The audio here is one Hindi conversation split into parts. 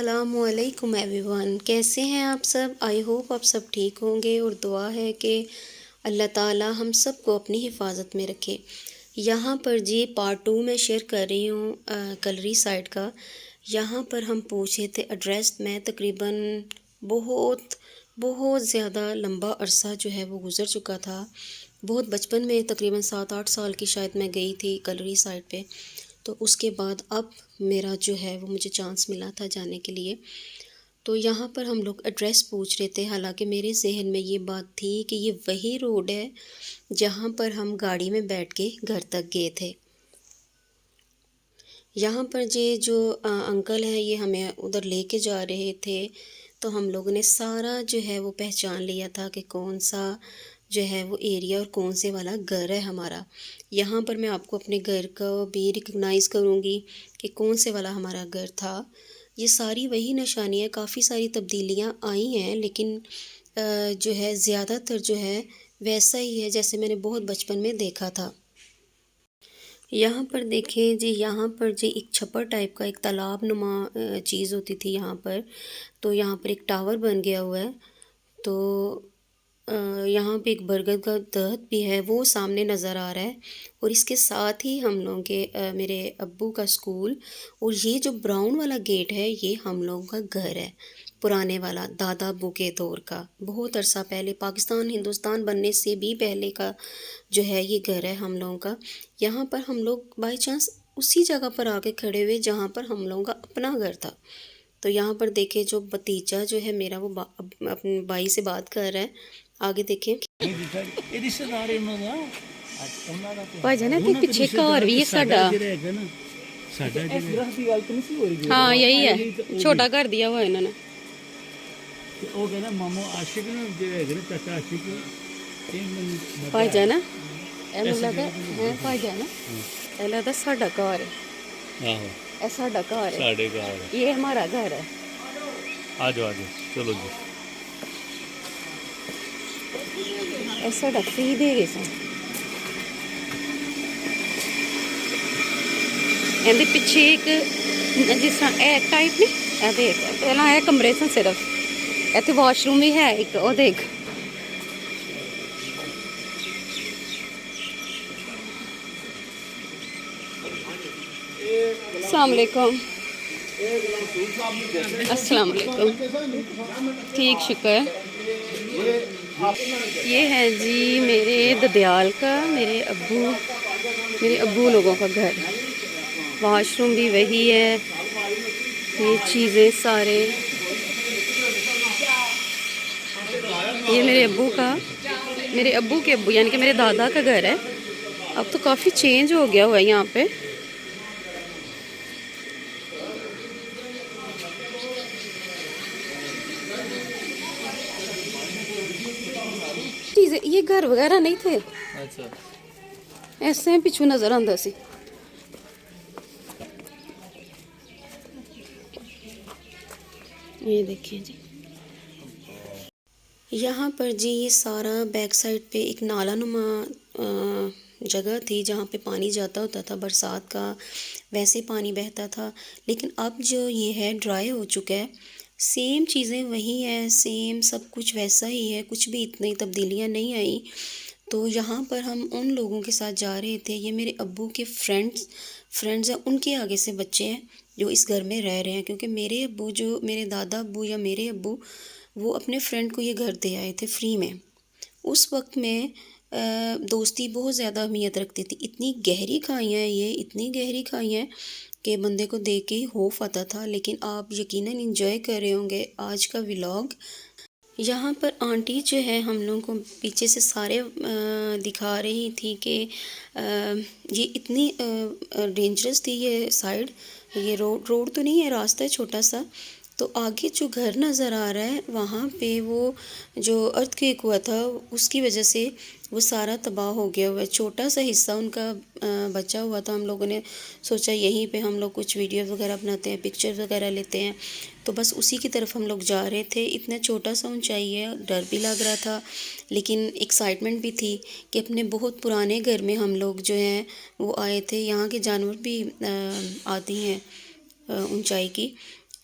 अस्सलामुअलैकुम एवरीवन, कैसे हैं आप सब। आई होप आप सब ठीक होंगे और दुआ है कि अल्लाह ताला हम सब को अपनी हिफाजत में रखे। यहाँ पर जी पार्ट 2 में शेयर कर रही हूँ कलरी साइड का। यहाँ पर हम पूछे थे एड्रेस में तकरीबन बहुत बहुत ज़्यादा लंबा अरसा जो है वो गुज़र चुका था। बहुत बचपन में तकरीबन 7-8 साल की शायद मैं गई थी कलरी साइड पे। तो उसके बाद अब मेरा जो है वो मुझे चांस मिला था जाने के लिए। तो यहाँ पर हम लोग एड्रेस पूछ रहे थे, हालांकि मेरे जहन में ये बात थी कि ये वही रोड है जहाँ पर हम गाड़ी में बैठ के घर तक गए थे। यहाँ पर जो अंकल हैं ये हमें उधर लेके जा रहे थे। तो हम लोगों ने सारा जो है वो पहचान लिया था कि कौन सा जो है वो एरिया और कौन से वाला घर है हमारा। यहाँ पर मैं आपको अपने घर का भी रिकग्नाइज़ करूँगी कि कौन से वाला हमारा घर था। ये सारी वही निशानियाँ, काफ़ी सारी तब्दीलियाँ आई हैं, लेकिन जो है ज़्यादातर जो है वैसा ही है जैसे मैंने बहुत बचपन में देखा था। यहाँ पर देखिए जी, यहाँ पर जी एक छप्पर टाइप का एक तालाब नुमा चीज़ होती थी यहाँ पर। तो यहाँ पर एक टावर बन गया हुआ है। तो यहाँ पे एक बरगद का दरख्त भी है, वो सामने नज़र आ रहा है। और इसके साथ ही हम लोगों के मेरे अब्बू का स्कूल, और ये जो ब्राउन वाला गेट है ये हम लोगों का घर है, पुराने वाला दादा अब्बू के दौर का। बहुत अरसा पहले, पाकिस्तान हिंदुस्तान बनने से भी पहले का जो है ये घर है हम लोगों का। यहाँ पर हम लोग बाई चांस उसी जगह पर आके खड़े हुए जहाँ पर हम लोगों का अपना घर था। तो यहाँ पर देखे जो भतीजा जो है मेरा वो अपने भाई से बात कर रहा है। आगे देखें भाईजान ते पिछे घर भी है साडा। हाँ यही है, छोटा घर दिया हुआ है इन्होंने। भाईजान ऐ लगदा है, भाईजान ऐ लगदा साडा घर है। ऐ साडा घर है, ये हमारा घर है। आ जाओ चलो जी। ऐसा डक्की ही दे गए सन। ਇਹਦੇ ਪਿੱਛੇ ਇੱਕ ਜਿਸ ਤਰ੍ਹਾਂ ਇਹ ਟਾਈਪ ਨਹੀਂ, ਇਹ ਦੇਖ ਪਹਿਲਾਂ ਇਹ ਕਮਰੇ ਸਨ ਸਿਰਫ, ਇੱਥੇ ਵਾਸ਼ਰੂਮ ਵੀ ਹੈ ਇੱਕ, ਉਹ ਦੇਖ। अस्सलाम वालेकुम। अस्सलाम वालेकुम। ठीक शुक्र। ये है जी मेरे ददयाल का, मेरे अब्बू लोगों का घर। वॉशरूम भी वही है, ये चीज़ें सारे, ये मेरे अब्बू के अब्बू यानी कि मेरे दादा का घर है। अब तो काफ़ी चेंज हो गया हुआ है यहाँ पे। ये घर वगैरह नहीं थे, अच्छा ऐसे पिछू नजर आंदा सी। ये देखिए जी, यहाँ पर जी ये सारा बैक साइड पे एक नाला नुमा जगह थी जहाँ पे पानी जाता होता था, बरसात का वैसे पानी बहता था। लेकिन अब जो ये है ड्राई हो चुका है। सेम चीज़ें वही हैं, सेम सब कुछ वैसा ही है, कुछ भी इतनी तब्दीलियाँ नहीं आई। तो यहाँ पर हम उन लोगों के साथ जा रहे थे, ये मेरे अब्बू के फ्रेंड्स हैं, उनके आगे से बच्चे हैं जो इस घर में रह रहे हैं। क्योंकि मेरे अब्बू, जो मेरे दादा अब्बू या मेरे अब्बू, वो अपने फ्रेंड को ये घर दे आए थे फ्री में। उस वक्त में दोस्ती बहुत ज़्यादा अहमियत रखती थी। इतनी गहरी खाइयाँ हैं ये, इतनी गहरी खाइयाँ हैं कि बंदे को देख के ही खौफ आता था। लेकिन आप यकीनन एंजॉय कर रहे होंगे आज का व्लॉग। यहाँ पर आंटी जो है हम लोगों को पीछे से सारे दिखा रही थी कि ये इतनी डेंजरस थी ये साइड। ये रोड तो नहीं है, रास्ता है छोटा सा। तो आगे जो घर नज़र आ रहा है वहाँ पे वो जो अर्थक्वेक हुआ था उसकी वजह से वो सारा तबाह हो गया हुआ है। छोटा सा हिस्सा उनका बचा हुआ था। हम लोगों ने सोचा यहीं पे हम लोग कुछ वीडियो वगैरह बनाते हैं, पिक्चर वगैरह लेते हैं। तो बस उसी की तरफ हम लोग जा रहे थे। इतना छोटा सा ऊंचाई है, डर भी लग रहा था लेकिन एक्साइटमेंट भी थी कि अपने बहुत पुराने घर में हम लोग जो हैं वो आए थे। यहाँ के जानवर भी आती हैं ऊंचाई की।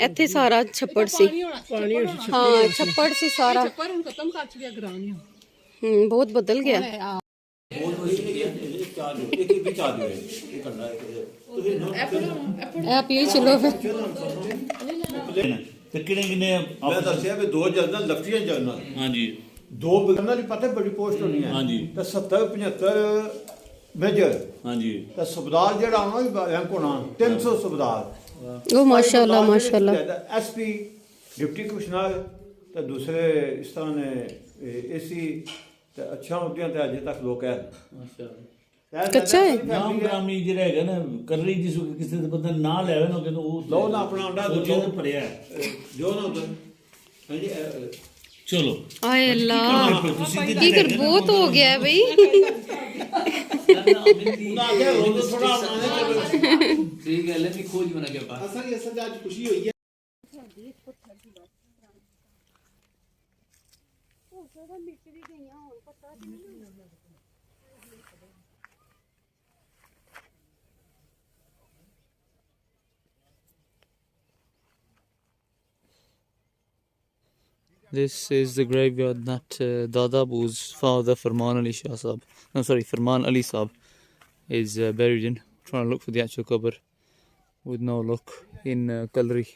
ਇੱਥੇ ਸਾਰਾ ਛੱਪੜ ਸੀ। ਹਾਂ ਛੱਪੜ ਸੀ ਸਾਰਾ। ਪਰ ਹੁਣ ਖਤਮ ਕਰ ਚੁੱਕਿਆ ਗਰਾਨੀਆਂ। ਬਹੁਤ ਬਦਲ ਗਿਆ। ਇਹ ਪੀ ਚਲੋ ਫਿਰ। ਤੇ ਕਿਹਨੇ ਮੈਂ ਦੱਸਿਆ ਵੀ 2 ਜਰਨਲ ਲੈਫਟੀਨੈਂਟ ਜਰਨਲ ਹਾਂਜੀ 2 ਜਰਨਲ ਹੀ ਪਤਾ ਬੜੀ ਪੋਸਟ ਹੋਣੀ ਹੈ ਹਾਂਜੀ ਤੇ 70 75 ਮੇਜਰ ਹਾਂਜੀ ਤੇ ਸੁਬਦਾਰ ਜਿਹੜਾ ਆਉਣਾ ਵੀ ਰੈਂਕ ਹੋਣਾ 300 ਸੁਬਦਾਰ ਉਹ ਮਾਸ਼ਾਅੱਲਾ ਮਾਸ਼ਾਅੱਲਾ। ਐਸਪੀ ਡਿਪਟੀ ਕਮਿਸ਼ਨਰ ਤੇ ਦੂਸਰੇ ਇਸ ਤਰ੍ਹਾਂ ਨੇ ਏਸੀ ਤੇ ਅੱਛਾ ਹੁੰਦੀਆਂ ਤੇ ਅਜੇ ਤੱਕ ਲੋਕ ਹੈ ਮਾਸ਼ਾਅੱਲਾ। ਕੱਚਾ ਹੈ ਨਾਮ ਗ੍ਰਾਮੀ ਜਿਹੜਾ ਹੈਗਾ ਨਾ ਕਰ ਰਹੀ ਜਿਸ ਕਿਸੇ ਦੇ ਬੰਦਾ ਨਾ ਲੈਵੇ ਨਾ ਕਹਿੰਦਾ ਉਹ ਲਓ ਨਾ ਆਪਣਾ ਅੰਡਾ ਦੂਜੇ ਨੇ ਭਰਿਆ ਹੈ। ਜੋ ਨਾ ਉਧਰ ਹਾਂਜੀ ਚਲੋ ਆਏ ਅੱਲਾ ਤੁਸੀਂ ਕੀ ਕਰ ਬਹੁਤ ਹੋ ਗਿਆ ਹੈ ਬਈ। ਨਾ ਆਗੇ ਉਹ ਥੋੜਾ ਆਉਣਾ ਚਲੋ ਠੀਕ ਹੈ ਲੈ ਵੀ ਖੋਜ ਬਣਾ ਕੇ ਪਾਸ ਅਸਾਂ ਦੀ ਅਸਲ ਅੱਜ ਖੁਸ਼ੀ ਹੋਈ ਹੈ। This is the graveyard that Dada Abu's father, Farman Ali Shah Sahab, no sorry, Farman Ali Sahab, is buried in. Trying to look for the actual qabr with no luck in Kalri.